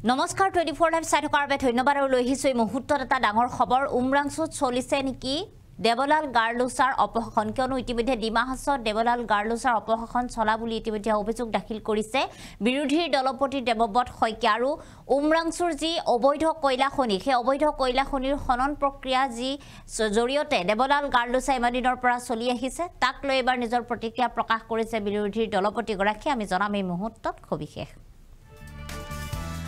নমস্কাৰ 24 লাইভ চাই থকাৰ বাবে ধন্যবাদ আৰু লৈ আহিছোঁ এই মুহূৰ্তত এটা ডাঙৰ খবৰ উমৰাংচুত চলিছে নেকি দেৱলাল গাৰ্লুছাৰ অপহৰণ কিয়নো ইতিমধ্যে ডিমা হাছাওত দেৱলাল গাৰ্লুছাৰ অপহৰণ চলা বুলি ইতিমধ্যে অভিযোগ দাখিল কৰিছে বিৰোধী দলপতি দেৱব্ৰত শইকীয়া আৰু উমৰাংচুৰ যি অবৈধ কয়লা খনি সেই অবৈধ কয়লা খনিৰ খনন প্ৰক্ৰিয়া যি জৰিয়তে দেৱলাল গাৰ্লুছাই ইমাদিনৰ পৰা চলি আহিছে তাক লৈ এবাৰ নিজৰ প্ৰতিক্ৰিয়া প্ৰকাশ কৰিছে বিৰোধী দলপতি গৰাকী আমি জনাম এই মুহূৰ্তত সবিশেষ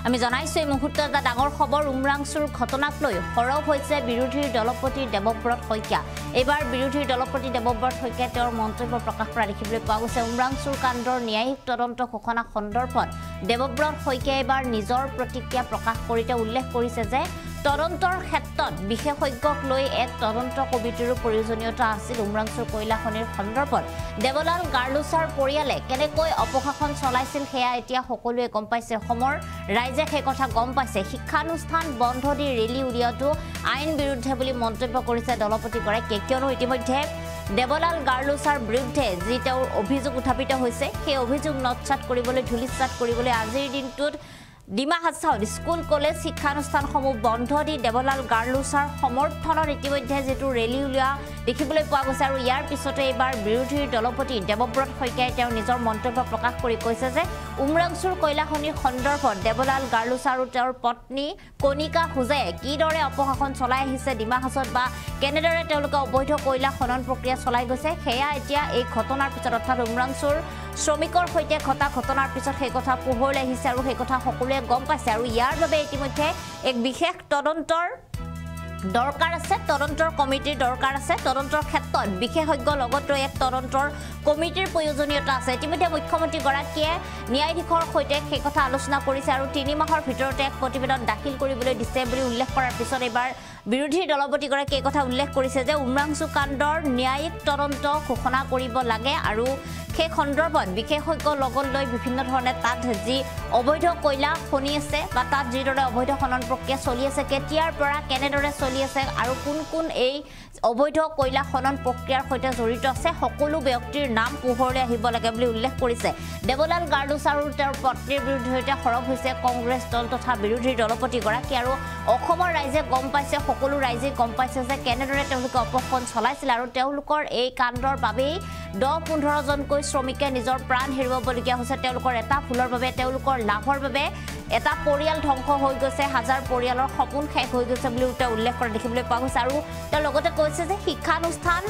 আমি জনাইছো এই মুহূৰ্তত এটা ডাঙৰ খবৰ উমৰাংচুৰ ঘটনাক লৈ সৰব হৈছে বিৰোধী দলপতি দেৱব্ৰত শইকীয়া এবাৰ বিৰোধী দলপতি দেৱব্ৰত শইকীয়া তেওঁৰ মন্তব্য প্ৰকাশ কৰা দেখিবলৈ পোৱা গৈছে উমৰাংচুৰ কাণ্ডৰ ন্যায়িক তদন্ত ঘোষণা সন্দৰ্ভত দেৱব্ৰত শইকীয়া এবাৰ নিজৰ প্ৰতিক্ৰিয়া প্ৰকাশ কৰিতে উল্লেখ কৰিছে যে তদন্তৰ ক্ষেত্ৰত বিশেষজ্ঞক লৈ এক তদন্ত কমিটিৰো প্ৰয়োজনীয়তা আছিল উমৰাংচুৰ কয়লা খনিৰ সন্দৰ্ভত দেৱলাল গাৰ্লুছাৰ পৰিয়ালে কেনেকৈ অপশাসন চলাইছিল সেয়া এতিয়া সকলোৱে গম পাইছে অসমৰ ৰাইজে সেই কথা গম পাইছে শিক্ষানুষ্ঠান বন্ধ দি ৰেলী উলিয়াটো আইন বিৰুদ্ধে বুলি মন্তব্য কৰিছে দলপতি গৰাকীয়ে কিয়নো ইতিমধ্যে দেৱলাল গাৰ্লুছাৰ বিৰুদ্ধে যি তেওঁৰ অভিযোগ উত্থাপিত হৈছে সেই অভিযোগ নৎসাত কৰিবলৈ ধুলিসাৎ কৰিবলৈ আজিৰ দিনটোত ডিমা হাছাওত স্কুল কলেজ শিক্ষানুষ্ঠানসমূহ বন্ধ দি দেৱলাল গাৰ্লুছাৰ সমৰ্থনত ইতিমধ্যে যেটো ৰেলী উলিওৱা দেখিবলৈ পোৱা গৈছে আৰু ইয়াৰ পিছতে এবাৰ বিৰোধী দলপতি দেৱব্ৰত শইকীয়াই তেওঁ নিজৰ মন্তব্য প্ৰকাশ কৰি কৈছে যে উমৰাংচুৰ কয়লা খনিৰ সন্দৰ্ভত দেৱলাল গাৰ্লুছাৰ আৰু তেওঁৰ পত্নী কণিকা হুজায়ে কিদৰে অপশাসন চলাই আহিছে ডিমা হাছাওত বা কেনেদৰে তেওঁলোকে অবৈধ কয়লা খনন প্ৰক্ৰিয়া চলাই গৈছে সেয়া এতিয়া এই ঘটনাৰ পিছত অৰ্থাৎ উমৰাংচুৰ শ্ৰমিকৰ সৈতে ঘটা ঘটনাৰ পিছত সেই কথা পোহৰলৈ আহিছে আৰু সেই কথা সকলোৱে গম পাইছে আৰু ইয়াৰ বাবে ইতিমধ্যে এক বিশেষ তদন্তৰ দৰকাৰ আছে তদন্তৰ কমিটিৰ দৰকাৰ আছে তদন্তৰ ক্ষেত্ৰত বিশেষজ্ঞ লগতো এক তদন্তৰ কমিটিৰ প্ৰয়োজনীয়তা আছে ইতিমধ্যে মুখ্যমন্ত্ৰী গৰাকীয়ে ন্যায়াধীশৰ সৈতে সেই কথা আলোচনা কৰিছে আৰু 3 মাহৰ ভিতৰতে এক প্ৰতিবেদন দাখিল কৰিবলৈ দিছে বুলি উল্লেখ কৰাৰ পিছত এবাৰ বিৰোধী দলপতি গৰাকীয়ে এই কথা উল্লেখ কৰিছে যে উমৰাংচু কাণ্ডৰ ন্যায়িক তদন্ত ঘোষণা কৰিব লাগে আৰু সেই সন্দৰ্ভত বিশেষজ্ঞ লগত লৈ বিভিন্ন ধৰণে তাত যি অবৈধ কয়লা খনি আছে বা তাত যিদৰে অবৈধ খনন প্ৰক্ৰিয়া চলি আছে কেতিয়াৰ পৰা কেনেদৰে চলি আছে আৰু কোন কোন এই অবৈধ কয়লা খনন প্ৰক্ৰিয়াৰ সৈতে জড়িত আছে সকলো ব্যক্তিৰ নাম পোহৰলৈ আহিব লাগে বুলি উল্লেখ কৰিছে দেৱলাল গাৰ্লুছাৰ আৰু তেওঁৰ পত্নীৰ বিৰুদ্ধে সৰব হৈছে কংগ্ৰেছ দল তথা বিৰোধী দলপতি গৰাকী আৰু অসমৰ ৰাইজে গম পাইছে সকলো ৰাইজে গম পাইছে যে কেনেদৰে তেওঁলোকে অপশাসন চলাইছিল আৰু তেওঁলোকৰ এই কাণ্ডৰ বাবেই 10-15 জনকৈ শ্ৰমিকে নিজৰ প্ৰাণ হেৰুৱাবলগীয়া হৈছে তেওঁলোকৰ এটা ফুলৰ বাবে তেওঁলোকৰ লাভৰ বাবে এটা পৰিয়াল ধ্বংস হৈ গৈছে হাজাৰ পৰিয়ালৰ সপোন শেষ হৈ গৈছে বুলি উল্লেখ কৰা দেখিবলৈ পোৱা গৈছে আৰু তেওঁ লগতে কৈছে যে শিক্ষানুষ্ঠান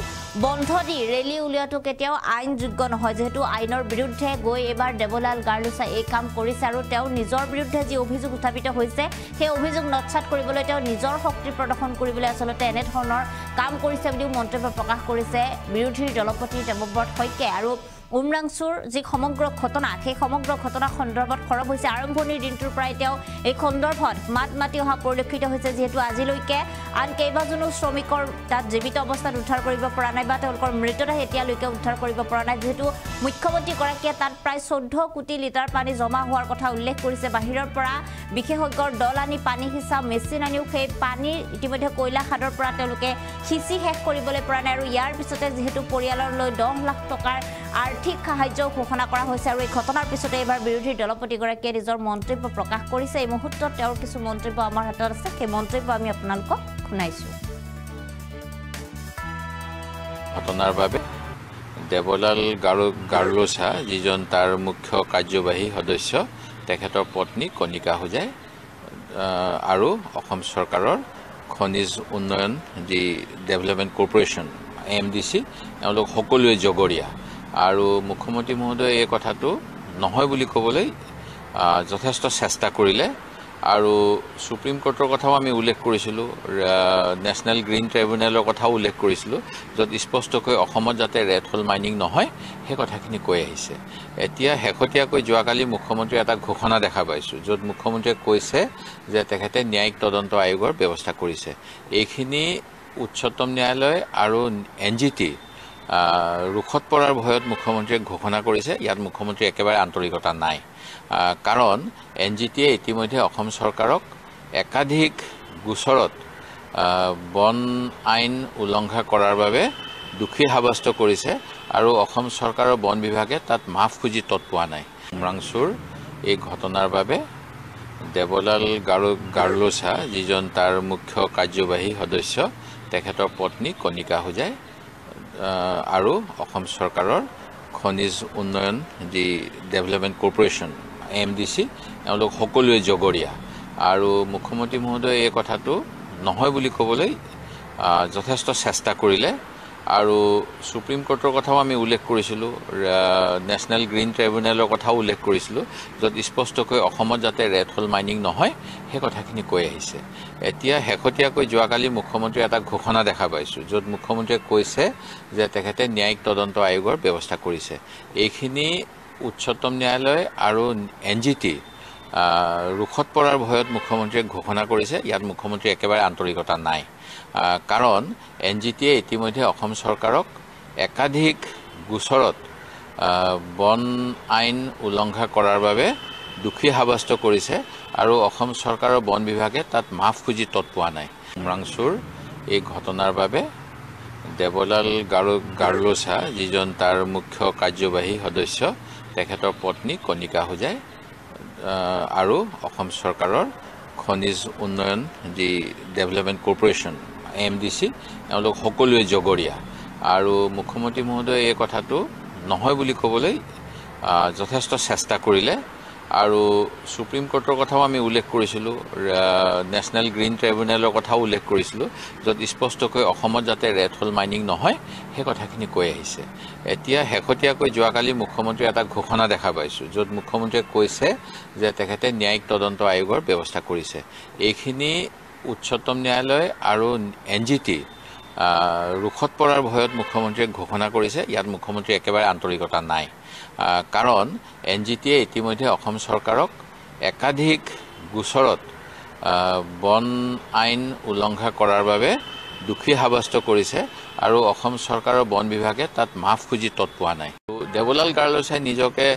বন্ধ দি ৰেলী উলিওৱাটো কেতিয়াও আইনযোগ্য নহয় যেহেতু আইনৰ বিৰুদ্ধে গৈ এবাৰ দেৱলাল গাৰ্লুছাই এই কাম কৰিছে আৰু তেওঁ নিজৰ বিৰুদ্ধে যি অভিযোগ উত্থাপিত হৈছে সেই অভিযোগ নৎসাত কৰিবলৈ তেওঁ নিজৰ শক্তি প্ৰদৰ্শন কৰিবলৈ আচলতে এনে ধৰণৰ কাম কৰিছে বুলি মন্তব্য প্ৰকাশ কৰিছে বিৰোধী দলপতি দেৱব্ৰত শইকীয়াই আৰু উমৰাংচুৰ যি সমগ্ৰ ঘটনা সেই সমগ্ৰ ঘটনা সন্দৰ্ভত খৰব হৈছে আৰম্ভণিৰ দিনটোৰ পৰাই তেওঁ এই সন্দৰ্ভত মাতি অহা পৰিলক্ষিত হৈছে যেহেতু আজিলৈকে আন কেইবাজনো শ্ৰমিকৰ তাত জীৱিত অৱস্থাত উদ্ধাৰ কৰিব পৰা নাই বা তেওঁলোকৰ মৃতদেহ এতিয়ালৈকে উদ্ধাৰ কৰিব পৰা নাই যেহেতু মুখ্যমন্ত্ৰী গৰাকীয়ে তাত প্ৰায় 14 কোটি লিটাৰ পানী জমা হোৱাৰ কথা উল্লেখ কৰিছে বাহিৰৰ পৰা বিশেষজ্ঞৰ দল আনি পানী হিচা মেচিন আনিও সেই পানী ইতিমধ্যে কয়লা খাদৰ পৰা তেওঁলোকে সিঁচি শেষ কৰিবলৈ পৰা নাই আৰু ইয়াৰ পিছতে যেহেতু পৰিয়াললৈ 10 লাখ টকাৰ আৰ্থিক সাহায্য ঘোষণা কৰা হৈছে আৰু এই ঘটনাৰ পিছতে এবাৰ বিৰোধী দলপতি গৰাকীয়ে নিজৰ মন্তব্য প্ৰকাশ কৰিছে এই মুহূৰ্তত তেওঁৰ কিছু মন্তব্য আমাৰ হাতত আছে সেই মন্তব্য আমি আপোনালোকক শুনাইছো ঘটনাৰ বাবে দেৱলাল গাৰ্লুছা যিজন তাৰ মুখ্য কাৰ্যবাহী সদস্য তেখেতৰ পত্নী কণিকা হুজাই আৰু অসম চৰকাৰৰ খনিজ উন্নয়ন যি ডেভেলপমেণ্ট কৰ্পোৰেশ্যন AMDC এওঁলোক সকলোৱে জগৰীয়া আৰু মুখ্যমন্ত্ৰী মহোদয়ে এই কথাটো নহয় বুলি ক'বলৈ যথেষ্ট চেষ্টা কৰিলে আৰু সুপ্ৰিম কোৰ্টৰ কথাও আমি উল্লেখ কৰিছিলোঁ নেশ্যনেল গ্ৰীণ ট্ৰাইব্যুনেলৰ কথাও উল্লেখ কৰিছিলোঁ য'ত স্পষ্টকৈ অসমত যাতে ৰেড হোল মাইনিং নহয় সেই কথাখিনি কৈ আহিছে এতিয়া শেহতীয়াকৈ যোৱাকালি মুখ্যমন্ত্ৰী এটা ঘোষণা দেখা পাইছোঁ য'ত মুখ্যমন্ত্ৰীয়ে কৈছে যে তেখেতে ন্যায়িক তদন্ত আয়োগৰ ব্যৱস্থা কৰিছে এইখিনি উচ্চতম ন্যায়ালয় আৰু NGT ৰুখত পৰাৰ ভয়ত মুখ্যমন্ত্ৰীয়ে ঘোষণা কৰিছে ইয়াত মুখ্যমন্ত্ৰী একেবাৰে আন্তৰিকতা নাই কাৰণ NGTয়ে ইতিমধ্যে অসম চৰকাৰক একাধিক গোচৰত বন আইন উলংঘা কৰাৰ বাবে দোষী সাব্যস্ত কৰিছে আৰু অসম চৰকাৰৰ বন বিভাগে তাত মাফ খুজি তৎ পোৱা নাই উমৰাংচুৰ এই ঘটনাৰ বাবে দেৱলাল গাৰ্লোছা যিজন তাৰ মুখ্য কাৰ্যবাহী সদস্য তেখেতৰ পত্নী কণিকা হোজাই আৰু অসম চৰকাৰৰ খনিজ উন্নয়ন যি ডেভেলপমেণ্ট কৰ্পৰেশ্যন AMDC এওঁলোক সকলোৱে জগৰীয়া আৰু মুখ্যমন্ত্ৰী মহোদয়ে এই কথাটো নহয় বুলি ক'বলৈ যথেষ্ট চেষ্টা কৰিলে আৰু সুপ্ৰিম কোৰ্টৰ কথাও আমি উল্লেখ কৰিছিলোঁ নেশ্যনেল গ্ৰীণ ট্ৰাইব্যুনেলৰ কথাও উল্লেখ কৰিছিলোঁ য'ত স্পষ্টকৈ অসমত যাতে ৰেড হল মাইনিং নহয় সেই কথাখিনি কৈ আহিছে এতিয়া শেহতীয়াকৈ যোৱাকালি মুখ্যমন্ত্ৰীৰ এটা ঘোষণা দেখা পাইছোঁ য'ত মুখ্যমন্ত্ৰীয়ে কৈছে যে তেখেতে ন্যায়িক তদন্ত আয়োগৰ ব্যৱস্থা কৰিছে এইখিনি উচ্চতম ন্যায়ালয় আৰু NGT ৰুখত পৰাৰ ভয়ত মুখ্যমন্ত্ৰীয়ে ঘোষণা কৰিছে ইয়াত মুখ্যমন্ত্ৰীৰ একেবাৰে আন্তৰিকতা নাই কাৰণ NGTয়ে ইতিমধ্যে অসম চৰকাৰক একাধিক গোচৰত বন আইন উলংঘা কৰাৰ বাবে দোষী সাব্যস্ত কৰিছে আৰু অসম চৰকাৰৰ বন বিভাগে তাত মাফ খুজি তৎপোৱা নাই উমৰাংচুৰ এই ঘটনাৰ বাবে দেৱলাল গাৰ্লোছা যিজন তাৰ মুখ্য কাৰ্যবাহী সদস্য তেখেতৰ পত্নী কণিকা হোজাই আৰু অসম চৰকাৰৰ খনিজ উন্নয়ন যি ডেভেলপমেণ্ট কৰ্পৰেশ্যন AMDC এওঁলোক সকলোৱে জগৰীয়া আৰু মুখ্যমন্ত্ৰী মহোদয়ে এই কথাটো নহয় বুলি ক'বলৈ যথেষ্ট চেষ্টা কৰিলে আৰু সুপ্ৰিম কোৰ্টৰ কথাও আমি উল্লেখ কৰিছিলোঁ নেশ্যনেল গ্ৰীণ ট্ৰাইব্যুনেলৰ কথাও উল্লেখ কৰিছিলোঁ য'ত স্পষ্টকৈ অসমত যাতে ৰেড হল মাইনিং নহয় সেই কথাখিনি কৈ আহিছে এতিয়া শেহতীয়াকৈ যোৱাকালি মুখ্যমন্ত্ৰীৰ এটা ঘোষণা দেখা পাইছোঁ য'ত মুখ্যমন্ত্ৰীয়ে কৈছে যে তেখেতে ন্যায়িক তদন্ত আয়োগৰ ব্যৱস্থা কৰিছে এইখিনি উচ্চতম ন্যায়ালয় আৰু NGT ৰুখত পৰাৰ ভয়ত মুখ্যমন্ত্ৰীয়ে ঘোষণা কৰিছে ইয়াত মুখ্যমন্ত্ৰীৰ একেবাৰে আন্তৰিকতা নাই কাৰণ NGTয়ে ইতিমধ্যে অসম চৰকাৰক একাধিক গোচৰত বন আইন উলংঘা কৰাৰ বাবে দোষী সাব্যস্ত কৰিছে আৰু অসম চৰকাৰৰ বন বিভাগে তাত মাফ খুজি তৎপোৱা নাই দেৱলাল গাৰ্লোছাই নিজকে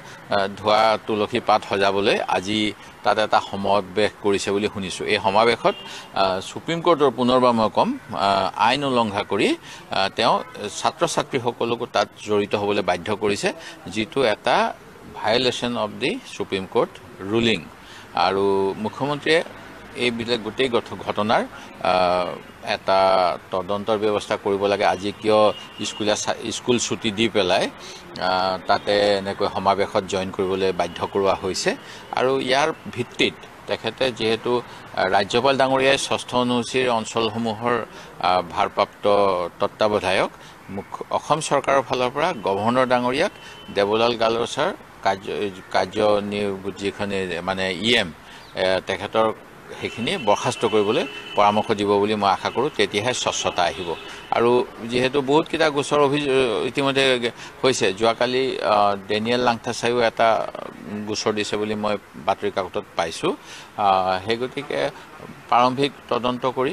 ধোৱা তুলসী পাত সজাবলৈ আজি তাত এটা সমাৱেশ কৰিছে বুলি শুনিছোঁ এই সমাৱেশত সুপ্ৰিম কোৰ্টৰ পুনৰবাৰ মই ক'ম আইন উলংঘা কৰি তেওঁ ছাত্ৰ ছাত্ৰীসকলকো তাত জড়িত হ'বলৈ বাধ্য কৰিছে যিটো এটা violation of the supreme court ruling আৰু মুখ্যমন্ত্ৰীয়ে এইবিলাক গোটেই ঘটনাৰ এটা তদন্তৰ ব্যৱস্থা কৰিব লাগে আজি কিয় স্কুল ছুটি দি পেলাই তাতে এনেকৈ সমাৱেশত জইন কৰিবলৈ বাধ্য কৰোৱা হৈছে আৰু ইয়াৰ ভিত্তিত তেখেতে যিহেতু ৰাজ্যপাল ডাঙৰীয়াই ষষ্ঠ অনুসূচীৰ অঞ্চলসমূহৰ ভাৰপ্ৰাপ্ত তত্ত্বাৱধায়ক অসম চৰকাৰৰ ফালৰ পৰা গভৰ্ণৰ ডাঙৰীয়াক দেৱলাল গাৰ্লোছাৰ কাৰ্য যিখন মানে EM তেখেতৰ সেইখিনি বৰখাস্ত কৰিবলৈ পৰামৰ্শ দিব বুলি মই আশা কৰোঁ তেতিয়াহে স্বচ্ছতা আহিব আৰু যিহেতু বহুতকেইটা গোচৰ ইতিমধ্যে হৈছে যোৱাকালি ডেনিয়েল লাংথাচাইও এটা গোচৰ দিছে বুলি মই বাতৰি কাকতত পাইছোঁ সেই গতিকে প্ৰাৰম্ভিক তদন্ত কৰি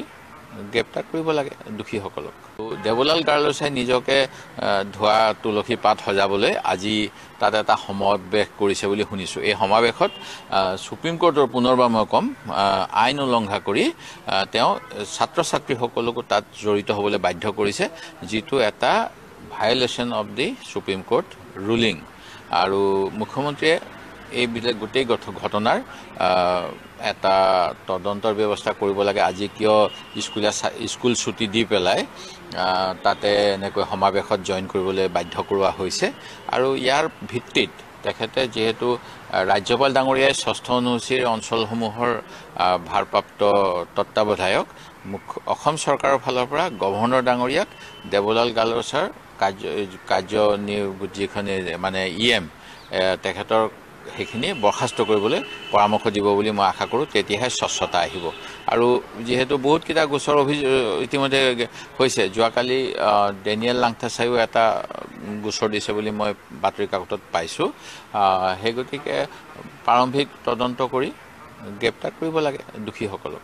গ্ৰেপ্তাৰ কৰিব লাগে দোষীসকলক দেৱলাল গাৰ্লোছাই নিজকে ধোৱা তুলসী পাত সজাবলৈ আজি তাত এটা সমাৱেশ কৰিছে বুলি শুনিছোঁ এই সমাৱেশত সুপ্ৰিম কোৰ্টৰ পুনৰবাৰ মই ক'ম আইন উলংঘা কৰি তেওঁ ছাত্ৰ ছাত্ৰীসকলকো তাত জড়িত হ'বলৈ বাধ্য কৰিছে যিটো এটা violation of the supreme court ruling আৰু মুখ্যমন্ত্ৰীয়ে এইবিলাক গোটেই ঘটনাৰ এটা তদন্তৰ ব্যৱস্থা কৰিব লাগে আজি কিয় স্কুল ছুটি দি পেলাই তাতে এনেকৈ সমাৱেশত জইন কৰিবলৈ বাধ্য কৰোৱা হৈছে আৰু ইয়াৰ ভিত্তিত তেখেতে যিহেতু ৰাজ্যপাল ডাঙৰীয়াই ষষ্ঠ অনুসূচীৰ অঞ্চলসমূহৰ ভাৰপ্ৰাপ্ত তত্ত্বাৱধায়ক অসম চৰকাৰৰ ফালৰ পৰা গভৰ্ণৰ ডাঙৰীয়াক দেৱলাল গাৰ্লোছাৰ কাৰ্য যিখন মানে EM তেখেতৰ সেইখিনি বৰখাস্ত কৰিবলৈ পৰামৰ্শ দিব বুলি মই আশা কৰোঁ তেতিয়াহে স্বচ্ছতা আহিব আৰু যিহেতু বহুতকেইটা গোচৰ ইতিমধ্যে হৈছে যোৱাকালি ডেনিয়েল লাংথাচাইও এটা গোচৰ দিছে বুলি মই বাতৰি কাকতত পাইছোঁ সেই গতিকে প্ৰাৰম্ভিক তদন্ত কৰি গ্ৰেপ্তাৰ কৰিব লাগে দোষীসকলক